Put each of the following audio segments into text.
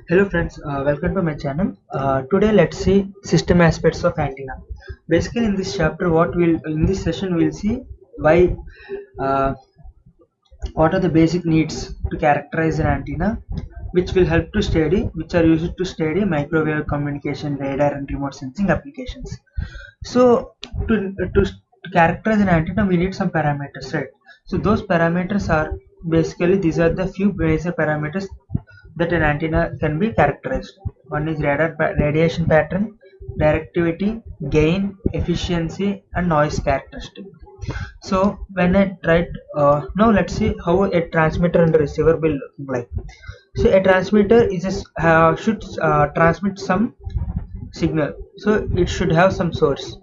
Hello friends, welcome to my channel. Today let's see system aspects of antenna. Basically in this chapter in this session we'll see why uh, what are the basic needs to characterize an antenna, which are used to study microwave communication, radar and remote sensing applications. So to characterize an antenna we need some parameters, right? So those parameters are basically these are the few basic parameters that an antenna can be characterized. One is radiation pattern, directivity, gain, efficiency and noise characteristic. So when I tried now let's see how a transmitter and a receiver will look like. So a transmitter should transmit some signal, so it should have some source.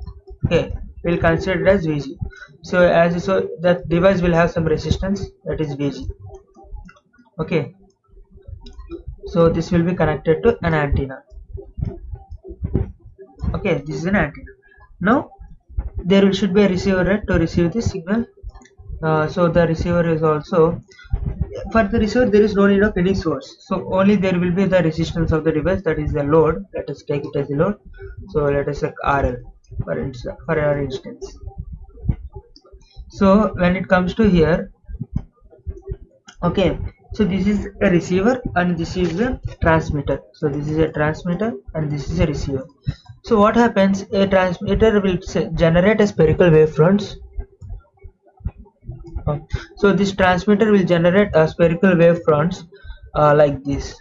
Okay, we'll consider it as VG. So that device will have some resistance, that is VG. Okay, so this will be connected to an antenna. Okay, this is an antenna. Now there should be a receiver, right, to receive this signal. So the receiver is also, for the receiver there is no need of any source, so only there will be the resistance of the device, that is the load. Let us take it as a load, so let us take RL for our instance. So when it comes to here, okay, so this is a receiver and this is a transmitter. So this is a transmitter and this is a receiver. So what happens, a transmitter will generate a spherical wavefronts. So this transmitter will generate a spherical wavefronts like this.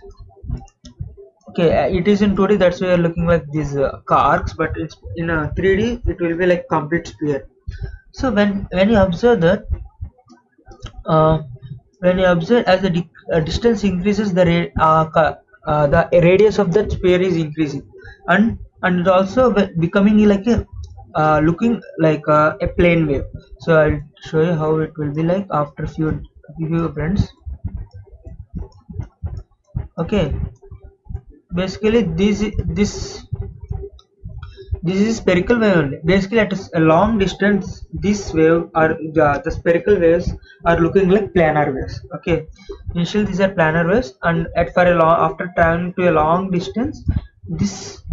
Okay, it is in 2D, that's why we are looking like these arcs, but it's in a 3D it will be like complete sphere. So when you observe that, when you observe as the distance increases, the radius of that sphere is increasing, and it also becoming like a looking like a plane wave. So I'll show you how it will be like after few friends. Okay, basically this is spherical wave only. Basically at a long distance, this wave or the spherical waves are looking like planar waves. Okay, initially these are planar waves, and after traveling to a long distance, this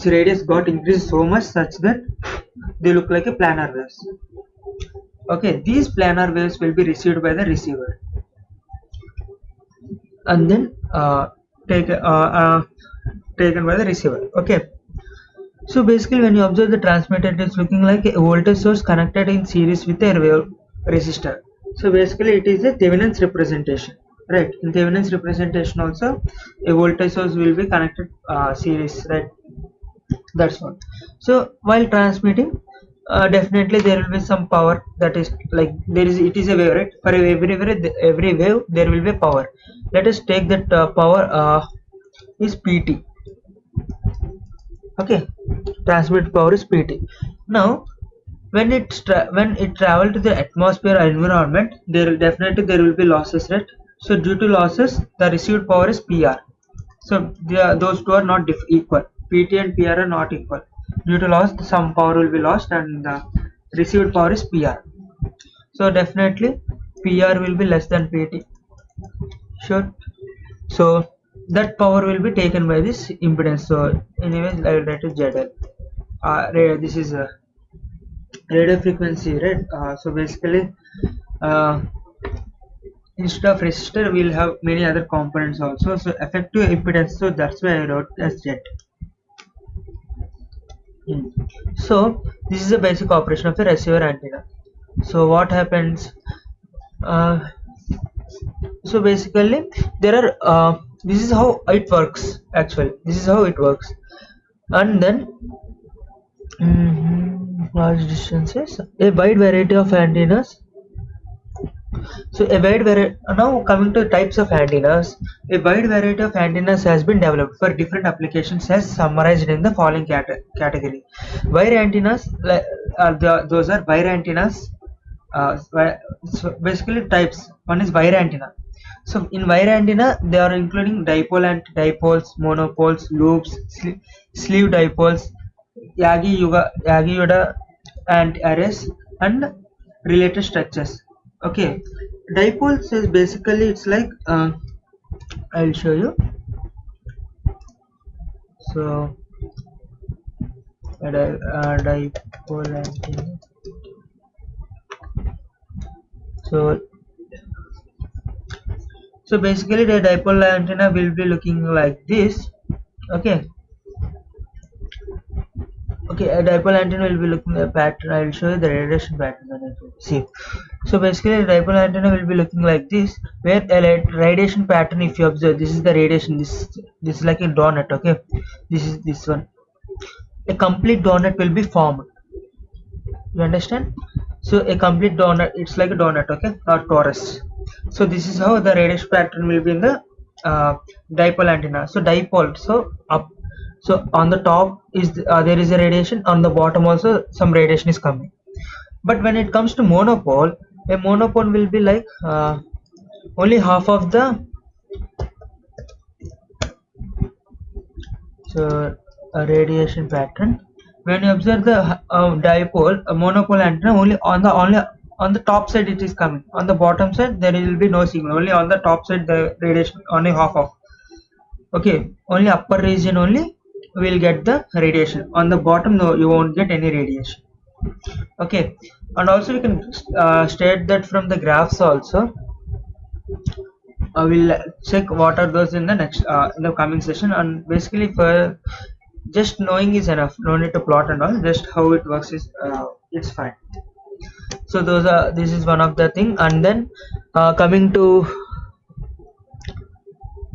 radius got increased so much such that they look like a planar waves. Okay, these planar waves will be received by the receiver and then taken by the receiver. Okay, so basically when you observe the transmitter, it is looking like a voltage source connected in series with a wave resistor. So basically it is a Thevenin's representation, right? In Thevenin's representation also a voltage source will be connected series, right? That's one. So while transmitting, definitely there will be some power, that is like it is a wave, right? For every wave there will be power. Let us take that power is PT. Okay, transmit power is PT. Now when it travel to the atmosphere or environment, there will be losses, right? So due to losses, the received power is PR. So those two are not equal. PT and PR are not equal. Due to loss, some power will be lost and the received power is PR. So definitely PR will be less than PT. Sure. So that power will be taken by this impedance. So anyways, I will write it ZL. This is a radio frequency, right? So basically instead of resistor we'll have many other components also, so effective impedance, so that's why I wrote as Z. So this is the basic operation of the receiver antenna. So what happens, so basically there are this is how it works. Actually this is how it works, and then large distances, a wide variety of antennas. So now coming to types of antennas, a wide variety of antennas has been developed for different applications as summarized in the following category. Wire antennas, those are wire antennas. So basically types, one is wire antenna. So in wire antenna they are including dipole and dipoles, monopoles, loops, sleeve dipoles, Yagi-Uda and arrays and related structures. Okay, dipoles is basically it's like I'll show you. So dipole antenna. So basically the dipole antenna will be looking like this. Okay, a dipole antenna will be looking at a pattern. I will show you the radiation pattern when I see. So basically the dipole antenna will be looking like this, where a radiation pattern, if you observe, this is the radiation, this is like a donut. Okay, this is this one, a complete donut will be formed, you understand? So a complete donut, it's like a donut, okay, or torus. So this is how the radiation pattern will be in the dipole antenna. So dipole, so up, so on the top is there is a radiation, on the bottom also some radiation is coming. But when it comes to monopole, a monopole will be like only half of the, so a radiation pattern. When you observe the dipole, a monopole antenna, only on the top side it is coming, on the bottom side there will be no signal, only on the top side the radiation only half of. Okay, only upper region only will get the radiation, on the bottom no, you won't get any radiation. Okay, and also you can state that from the graphs also. I will check what are those in the next in the coming session. And basically for just knowing is enough, no need to plot and all, just how it works is it's fine. So those are, this is one of the thing. And then coming to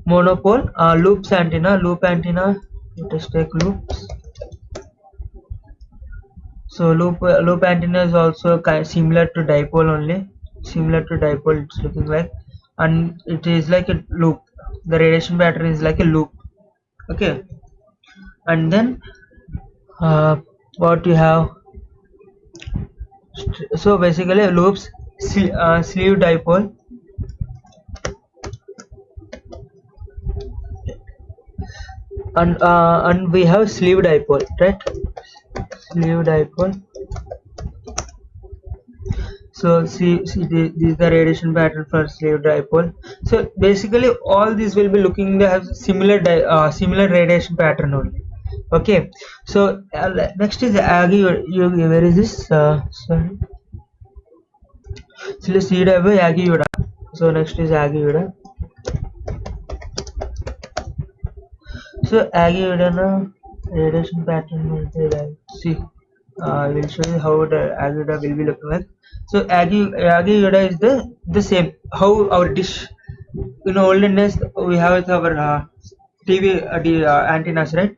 monopole, loop antenna, let us take loops. So loop antenna is also similar to dipole, only similar to dipole it's looking like, and it is like a loop, the radiation pattern is like a loop. Okay, and then what you have, so basically loops, sleeve dipole, and we have sleeve dipole, right? Sleeve dipole. So see this is the radiation pattern for sleeve dipole. So basically all these will be looking to have similar similar radiation pattern only. Okay, so next is Aggie. Where is this? Sorry. So let's see it by Aggie Yuda. So next is Aggie Yuda. So Aggie Yuda radiation pattern will be like, see, I will show you how the Aggie Yuda will be looking like. So Aggie Yuda is the same, how our dish, in olden days we have with our TV antennas, right?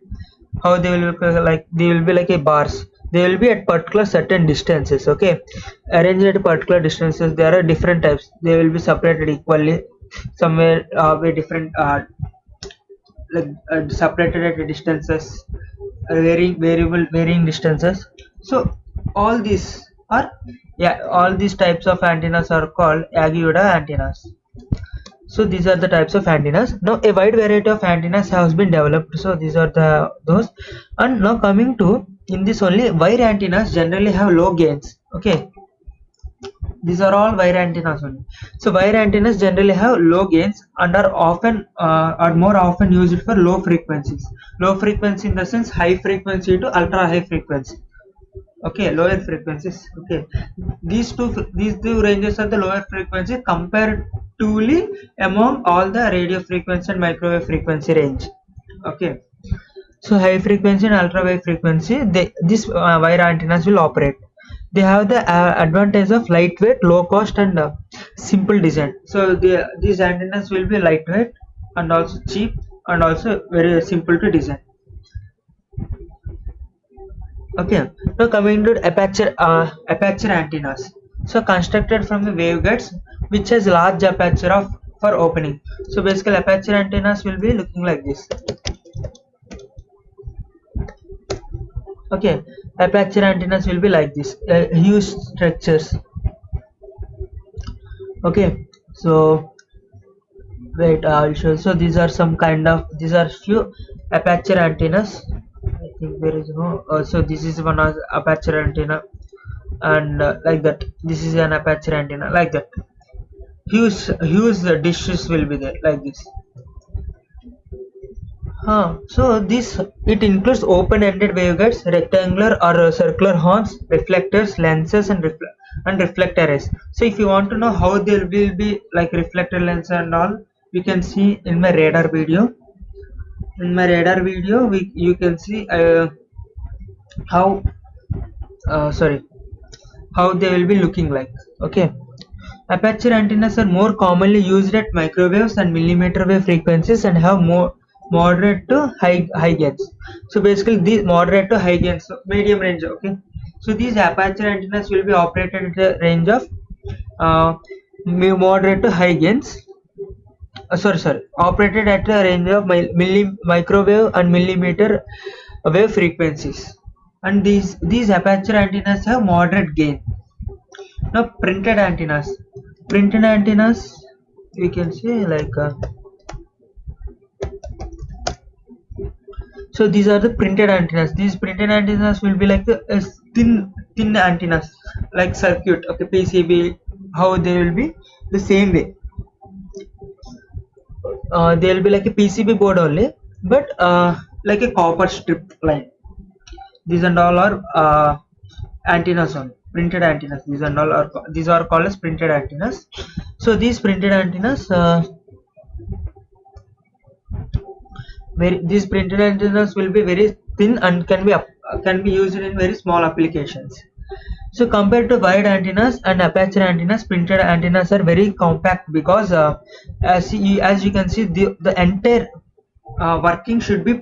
How they will look like, they will be like a bars, they will be at particular certain distances. Okay, arranged at particular distances. There are different types, they will be separated equally, somewhere with different like separated at distances, varying distances. So all these are, all these types of antennas are called Aggie Yuda antennas. So these are the types of antennas. Now a wide variety of antennas has been developed. So these are those. And now coming to, in this only, wire antennas generally have low gains. Okay, these are all wire antennas only. So wire antennas generally have low gains and are more often used for low frequencies. Low frequency in the sense high frequency to ultra high frequency. Okay, lower frequencies. Okay, these two ranges are the lower frequency comparatively among all the radio frequency and microwave frequency range. Okay, so high frequency and ultra high frequency, these wire antennas will operate. They have the advantage of lightweight, low cost, and simple design. So these antennas will be lightweight and also cheap and also very simple to design. Okay, now coming to aperture antennas. So constructed from the waveguides which has large aperture for opening. So basically aperture antennas will be looking like this. Okay, aperture antennas will be like this, huge structures. Okay, so wait, I'll show. So these are some kind of, these are few aperture antennas. I think there is no. So this is one of aperture antenna, and like that. This is an aperture antenna, like that. Huge dishes will be there, like this. So this it includes open-ended waveguides, rectangular or circular horns, reflectors, lenses, and reflector arrays. So if you want to know how there will be like reflector lens and all, you can see in my radar video. In my radar video, you can see how how they will be looking like. Okay. Aperture antennas are more commonly used at microwaves and millimeter wave frequencies and have more moderate to high gains. So basically these moderate to high gains, so medium range. Okay, so these aperture antennas will be operated at a range of moderate to high gains. Operated at a range of microwave and millimeter wave frequencies, and these aperture antennas have moderate gain. Now printed antennas we can say like so these are the printed antennas. These printed antennas will be like a thin antennas like circuit. Okay, PCB, how they will be the same way. They will be like a PCB board only, but like a copper strip line. These and all are antennas on printed antennas. These are called as printed antennas. So these printed antennas these printed antennas will be very thin and can be used in very small applications. So compared to wide antennas and aperture antennas, printed antennas are very compact because as you can see, the entire working should be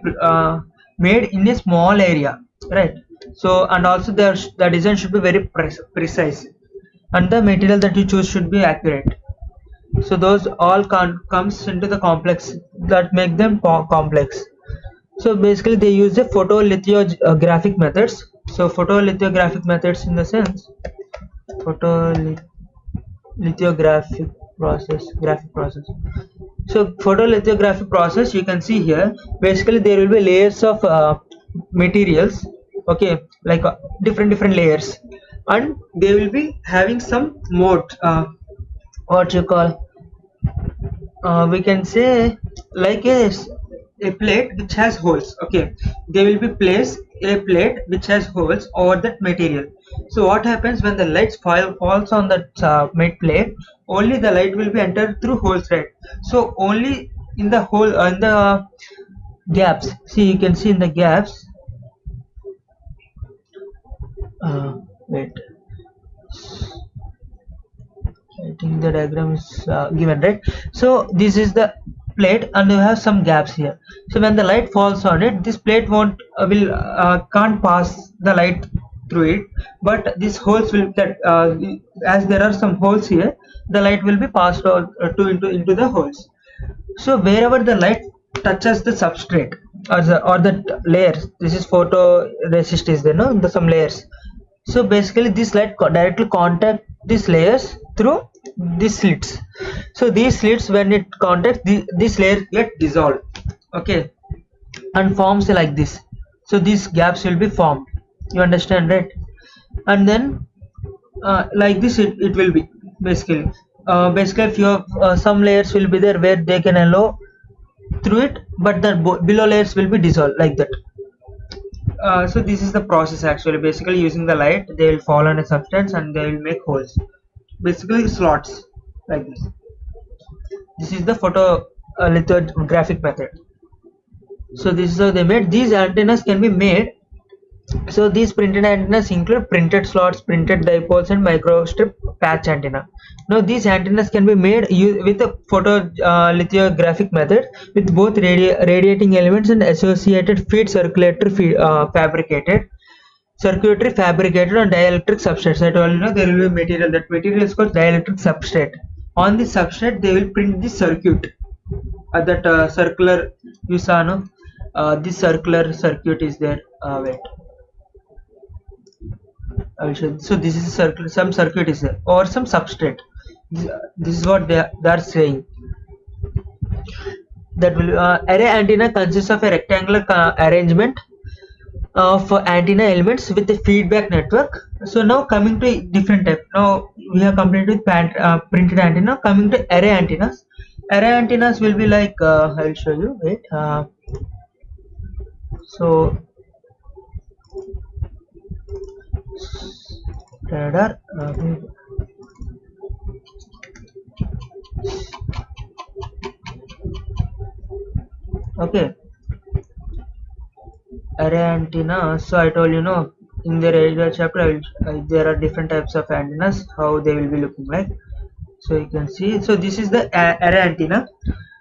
made in a small area, right? So and also the design should be very precise, and the material that you choose should be accurate. So those all comes into the complex that make them complex. So basically they use the photolithographic methods. So photolithographic methods in the sense photolithographic graphic process. So photolithographic process, you can see here, basically there will be layers of materials, okay, like different layers, and they will be having some mode, what you call, we can say like a plate which has holes. Okay, they will be placed a plate which has holes over that material. So what happens when the light falls on that made plate, only the light will be entered through holes, right? So only in the hole in the gaps, see, you can see in the gaps, wait, I think the diagram is given, right? So this is the plate and you have some gaps here. So when the light falls on it, this plate can't pass the light through it, but these holes will get as there are some holes here, the light will be passed into the holes. So wherever the light touches the substrate or the layers, this is photoresist is there, no, some layers. So basically this light directly contact these layers through these slits. So these slits, when it contacts, this layer get dissolved, okay, and forms like this. So these gaps will be formed, you understand, right? And then like this it will be basically if you have some layers will be there where they can allow through it, but the below layers will be dissolved like that. So this is the process actually. Basically using the light, they will fall on a substance and they will make holes, basically slots like this. This is the photolithographic method. So this is how they made. These antennas can be made. So these printed antennas include printed slots, printed dipoles, and microstrip patch antenna. Now these antennas can be made with a photolithographic method with both radiating elements and associated circuitry fabricated on dielectric substrates. I told you, there will be material. That material is called dielectric substrate. On this substrate, they will print the circuit. That circular, you saw, no? This circular circuit is there. Wait, I will show you. So this is some circuit is there or some substrate. This is what they are saying. That will array antenna consists of a rectangular arrangement of antenna elements with a feedback network. So now coming to different type. Now we have completed with printed antenna. Coming to array antennas. Array antennas will be like I will show you. Wait. So radar okay, array antenna. So I told you know in the radar chapter there are different types of antennas, how they will be looking like. So you can see, so this is the array antenna.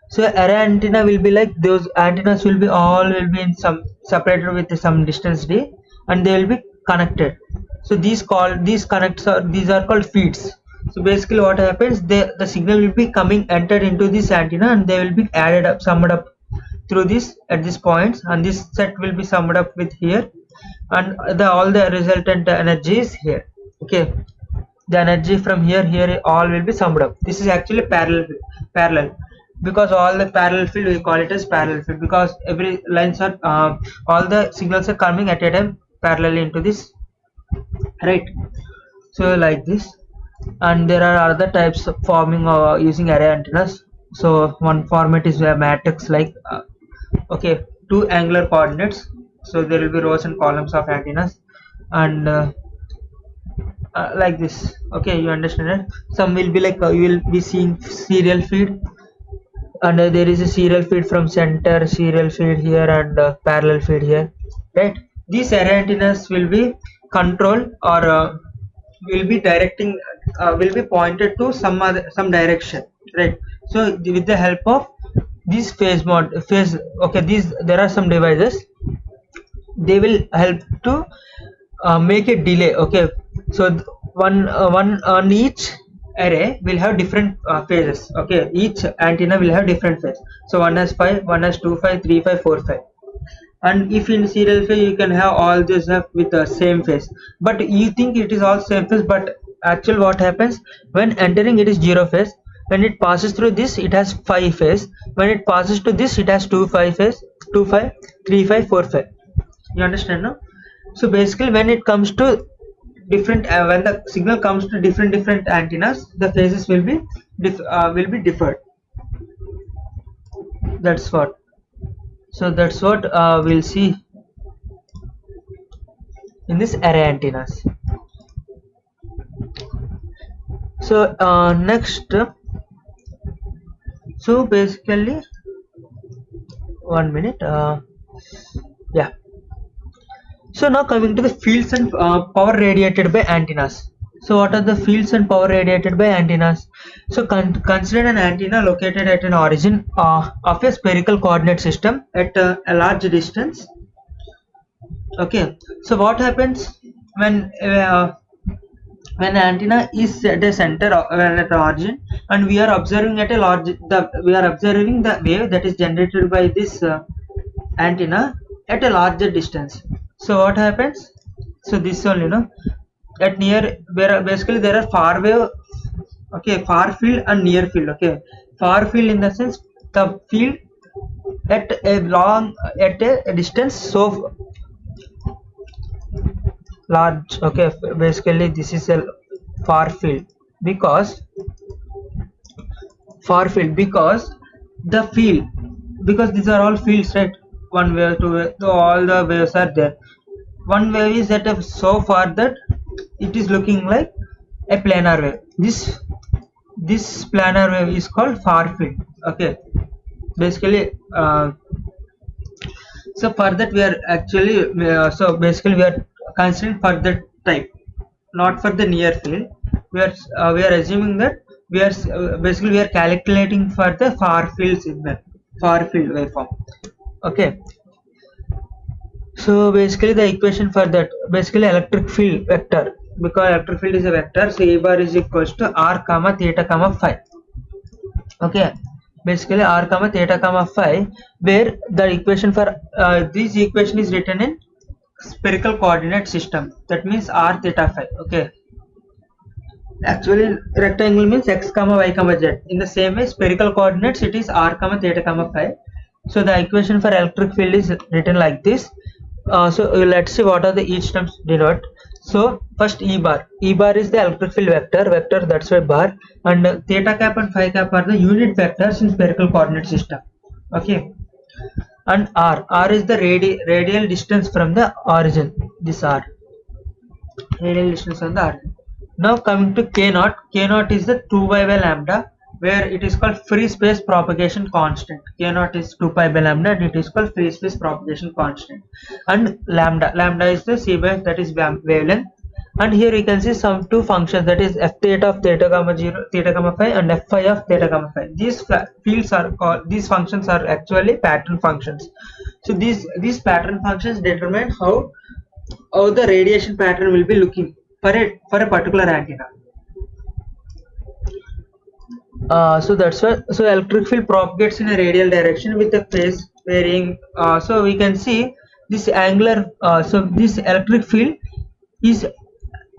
So array antenna will be like, those antennas will be all will be in some separated with some distance d, and they will be connected. So these are called feeds. So basically what happens, the signal will be coming entered into this antenna, and they will be added up, summed up through this at this points, and this set will be summed up with here, and the all the resultant energy is here. Okay, the energy from here all will be summed up. This is actually parallel, because all the parallel field, we call it as parallel field, because every lines are all the signals are coming at a time parallelly into this, right? So like this. And there are other types of forming using array antennas. So one format is a matrix, like okay, two angular coordinates. So there will be rows and columns of antennas, and like this. Okay, you understand it. Some will be like you will be seeing serial feed, and there is a serial feed from center, serial feed here, and parallel feed here, right? These array antennas will be controlled, or will be directing, will be pointed to some direction, right? So with the help of this phase, okay, these there are some devices, they will help to make a delay. Okay, so one on each array will have different phases. Okay, each antenna will have different phase. So one has 5, one has 2 5 3 5 4 5, and if in serial phase you can have all this up with the same phase, but you think it is all same phase, but actually what happens, when entering it is 0 phase, when it passes through this it has 5 phase, when it passes to this it has 2 5 phase, 2 5 3 5 4 5. You understand, no? So basically when it comes to different when the signal comes to different antennas, the phases will be differed. That's what. So that's what we'll see in this array antennas. So next, so basically 1 minute, yeah. So now coming to the fields and power radiated by antennas. So what are the fields and power radiated by antennas? So consider an antenna located at an origin of a spherical coordinate system at a large distance. Okay, so what happens when the antenna is at a center at the origin, and we are observing at a we are observing the wave that is generated by this antenna at a larger distance. So what happens? So this one, you know, at near, where basically there are far wave, okay, far field and near field. Okay, far field in the sense the field at a distance so large. Okay, basically this is a far field, because the field, because these are all fields, right? One wave, two wave, so all the waves are there. One wave is at a so far that it is looking like a planar wave. This planar wave is called far field. Okay, basically so for that we are actually so basically we are considering for that type, not for the near field. We are assuming that we are basically we are calculating for the far field signal, far field waveform. Okay, so basically the equation for that, basically electric field vector, because electric field is a vector, so E bar is equals to r comma theta comma phi. Okay, basically r comma theta comma phi, where the equation for this equation is written in spherical coordinate system, that means r theta phi. Okay, actually rectangle means x comma y comma z. In the same way, spherical coordinates it is r comma theta comma phi. So the equation for electric field is written like this. So let's see what are the each terms denote. So first E bar is the electric field vector, that's why bar, and theta cap and phi cap are the unit vectors in spherical coordinate system. Okay, and r is the radial distance from the origin. This r, radial distance from the origin. Now coming to k0 is the 2 pi by lambda, where it is called free space propagation constant. K0 is 2 pi by lambda and it is called free space propagation constant. And lambda is the c by f, that is wavelength. And here you can see some two functions, that is f theta of theta comma 0, theta comma phi, and f phi of theta comma phi. These fields are called, these functions are actually pattern functions. So these pattern functions determine how the radiation pattern will be looking for a particular antenna. So that's why, so electric field propagates in a radial direction with a phase varying. So we can see this angular, so this electric field is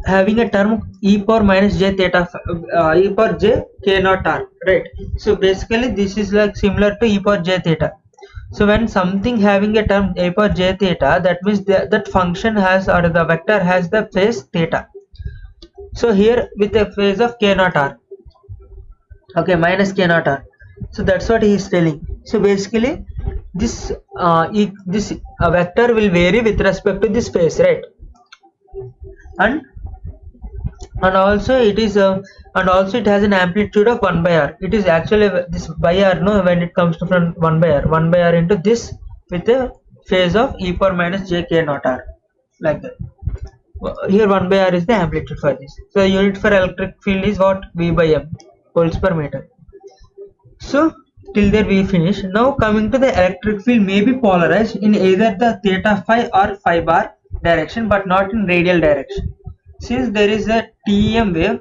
having a term e power minus j theta, e power j k naught r, right? So basically this is like similar to e power j theta. So when something having a term e power j theta, that means that function has, or the vector has the phase theta. So here with a phase of k naught r, okay, minus k naught r. So that's what he is telling. So basically this vector will vary with respect to this phase, right? And also it is and also it has an amplitude of 1 by r. It is actually this by r, no, when it comes to from 1 by r into this with a phase of e power minus j k naught r, like that. Here 1 by r is the amplitude for this. So the unit for electric field is what? V by m, volts per meter. So till there we finish. Now coming to the electric field may be polarized in either the theta phi or phi bar direction, but not in radial direction. Since there is a TEM wave,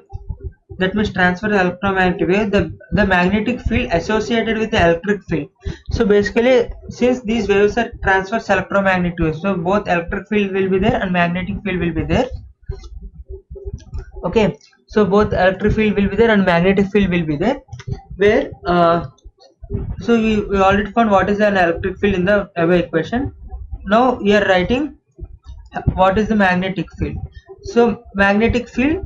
that means transverse electromagnetic wave, the magnetic field associated with the electric field. So basically, since these waves are transverse electromagnetic waves, so both electric field will be there and magnetic field will be there. Okay, so both electric field will be there and magnetic field will be there. Where so we already found what is an electric field in the above equation. Now we are writing what is the magnetic field. So magnetic field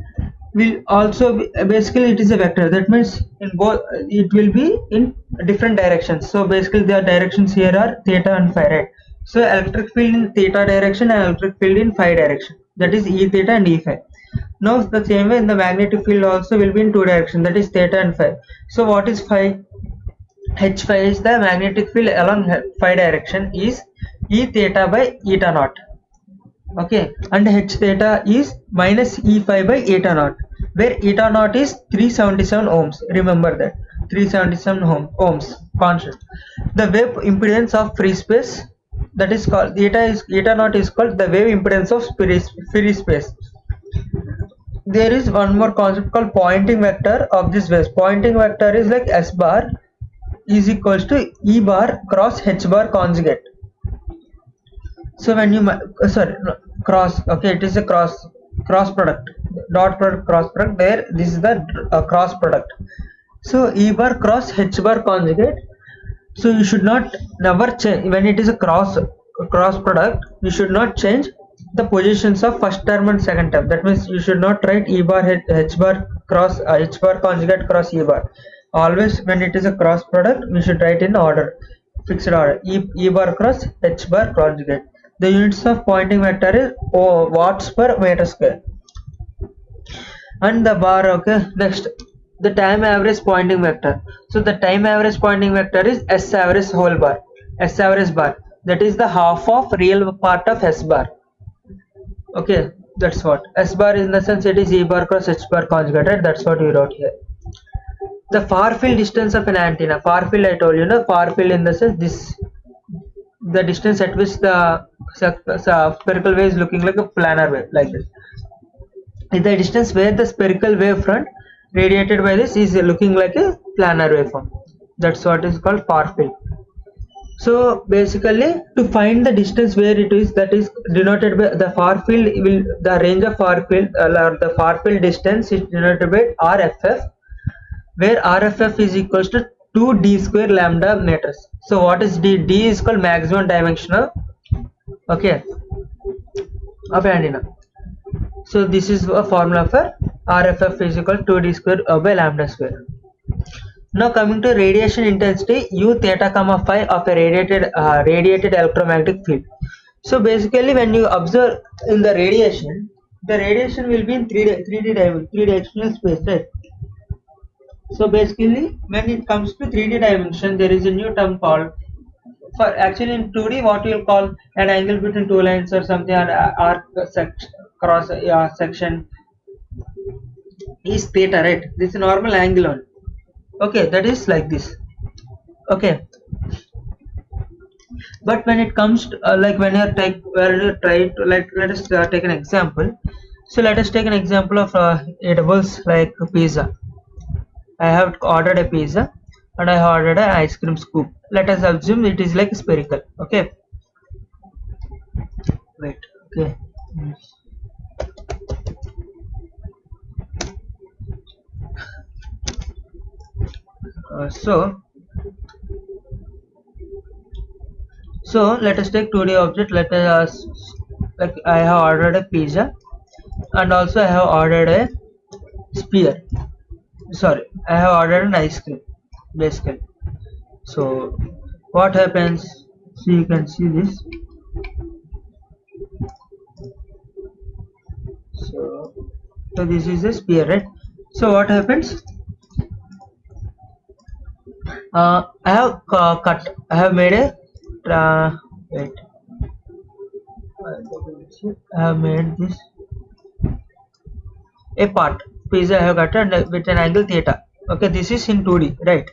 will also be, basically it is a vector, that means in both it will be in different directions. So basically the directions here are theta and phi, right? So electric field in theta direction and electric field in phi direction, that is E theta and E phi. Now the same way in the magnetic field also will be in two directions, that is theta and phi. So what is phi? H phi is the magnetic field along phi direction is E theta by eta naught. Okay, and H theta is minus E phi by eta naught, where eta naught is 377 ohms. Remember that 377 ohms constant. The wave impedance of free space, that is called eta naught is called the wave impedance of free space. There is one more concept called Poynting vector of this wave. Poynting vector is like S bar is equals to E bar cross H bar conjugate. So when you cross, okay, it is a cross product, dot product, cross product. There, this is the cross product. So E bar cross H bar conjugate. So you should not never change when it is a cross product. You should not change the positions of first term and second term. That means you should not write E bar H bar cross H bar conjugate cross E bar. Always when it is a cross product, we should write in order, fixed order. E bar cross H bar conjugate. The units of Poynting vector is watts per meter square. And the bar, okay, next the time average Poynting vector. So the time average Poynting vector is S average whole bar, S average bar, that is the half of real part of S bar. Okay, that's what S bar is, in the sense it is E bar cross H bar conjugate, right? That's what we wrote here. The far field distance of an antenna, far field I told you, no, far field in the sense this, the distance at which the spherical wave is looking like a planar wave, like this. The distance where the spherical wave front radiated by this is looking like a planar waveform. That's what is called far field. So basically, to find the distance where it is, that is denoted by the far field, will the range of far field or the far field distance is denoted by RFF, where RFF is equals to 2d square lambda meters. So what is d? D is called maximum dimensional, okay, of antenna. So this is a formula for RFF is equal to 2d square by lambda square. Now coming to radiation intensity U theta comma phi of a radiated electromagnetic field. So basically when you observe in the radiation will be in 3D dimensional space, right? So basically when it comes to 3D dimension, there is a new term called, for actually in 2D what you will call an angle between two lines or something, or arc cross section is theta, right? This is a normal angle on. Okay, that is like this. Okay, but when it comes to like when you try to let us take an example. So let us take an example of eatables like pizza. I have ordered a pizza and I have ordered an ice cream scoop. Let us assume it is like spherical. Okay, wait, okay. So let us take 2D object. Let us like I have ordered a pizza and also I have ordered a sphere. Sorry, I have ordered an ice cream basically. So what happens? So you can see this. So this is a sphere, right? So what happens? I have cut. I have made a wait. I have made this a part pizza. I have cut and with an angle theta. Okay, this is in 2D, right?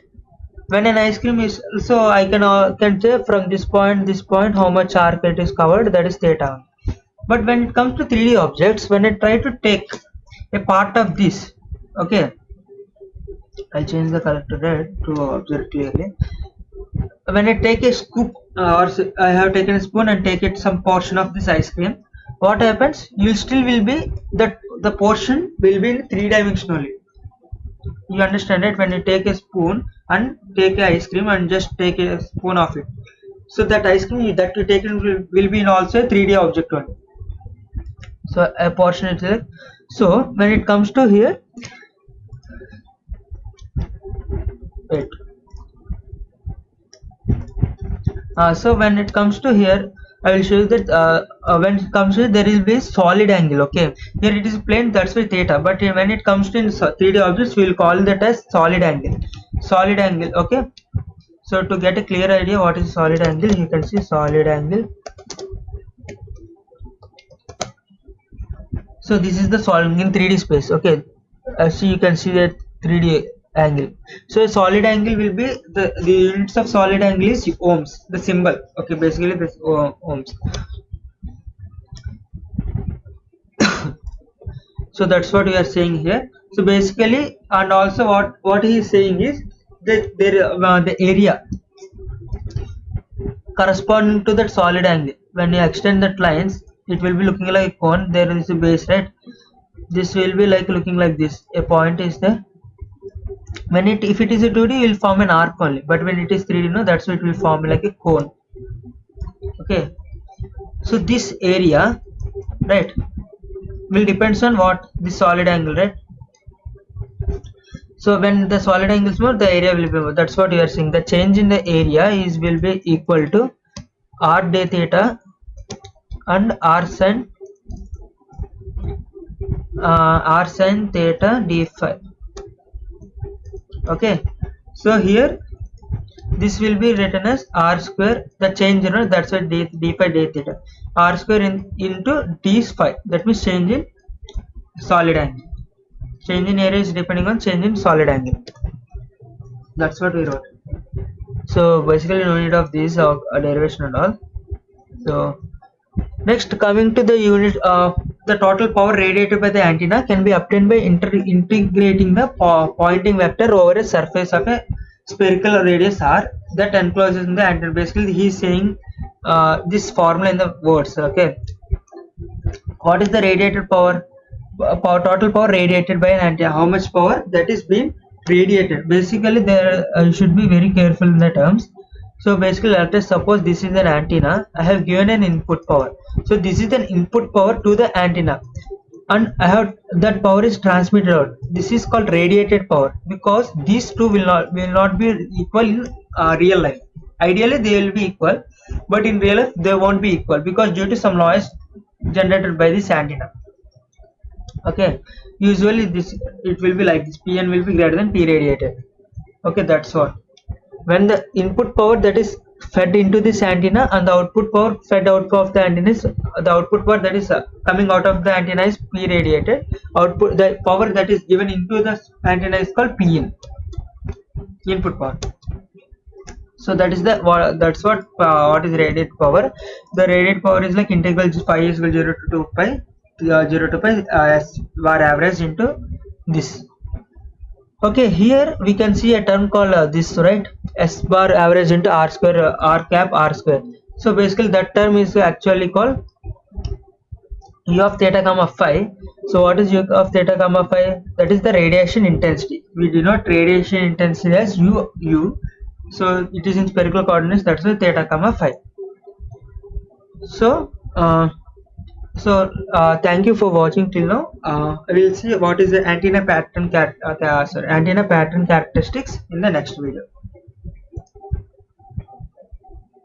When an ice cream is, so I can say from this point how much arc it is covered, that is theta. But when it comes to 3D objects, when I try to take a part of this, okay, I'll change the color to red to observe clearly. When I take a scoop or I have taken a spoon and take it some portion of this ice cream, what happens? You still will be that the portion will be in 3D You understand it? When you take a spoon and take a ice cream and just take a spoon of it, so that ice cream that you take will be in also a 3D object only. So a portion is like, so when it comes to here, wait. So when it comes to here, I will show you that when it comes to there will be solid angle. Okay, here it is plane, that's why theta. But when it comes to 3D objects, we will call that as solid angle. Solid angle. Okay. So to get a clear idea what is solid angle, you can see solid angle. So this is the solid in 3D space. Okay, so you can see that 3D angle. So a solid angle will be the units of solid angle is ohms, the symbol. Okay, basically this ohms. So that's what we are saying here. So basically, and also what he is saying is that the area corresponding to that solid angle, when you extend that lines, it will be looking like a cone. There is a base, right? This will be like looking like this. A point is there. When if it is a 2D, it will form an arc only, but when it is 3D, no, that's why it will form like a cone. Okay, so this area, right, will depends on what the solid angle, right? So when the solid angle is more, the area will be more. That's what you are saying. The change in the area will be equal to r d theta and r sin theta d phi. Okay, so here this will be written as r square, the change, you know, that's why d phi d theta, r square into d phi, that means change in solid angle. Change in area is depending on change in solid angle. That's what we wrote. So basically no need of this derivation and all. So next, coming to the unit of the total power radiated by the antenna can be obtained by integrating the pointing vector over a surface of a spherical radius r that encloses in the antenna. Basically he is saying this formula in the words. Okay, what is the radiated power? Total power radiated by an antenna, how much power that is being radiated. Basically there you should be very careful in the terms. So basically let us suppose this is an antenna. I have given an input power. So this is an input power to the antenna. and I have that power is transmitted out. This is called radiated power, because these two will not be equal in real life. Ideally they will be equal, but in real life they won't be equal, because due to some noise generated by this antenna. Okay, usually this it will be like this, Pn will be greater than P radiated. Okay, that's what. When the input power that is fed into this antenna and the output power fed out of the antenna is the output power that is coming out of the antenna is P radiated. Output, the power that is given into the antenna is called Pin, input power. So that is the that's what is radiated power. The radiated power is like integral phi is equal 0 to 2 pi 0 to pi s bar average into this. Okay, here we can see a term called this, right? S bar average into R square, R cap R square. So basically that term is actually called U of theta comma phi. So what is U of theta comma phi? That is the radiation intensity. We denote radiation intensity as U. So it is in spherical coordinates. That's why theta comma phi. So thank you for watching till now. We'll see what is the antenna pattern antenna pattern characteristics in the next video.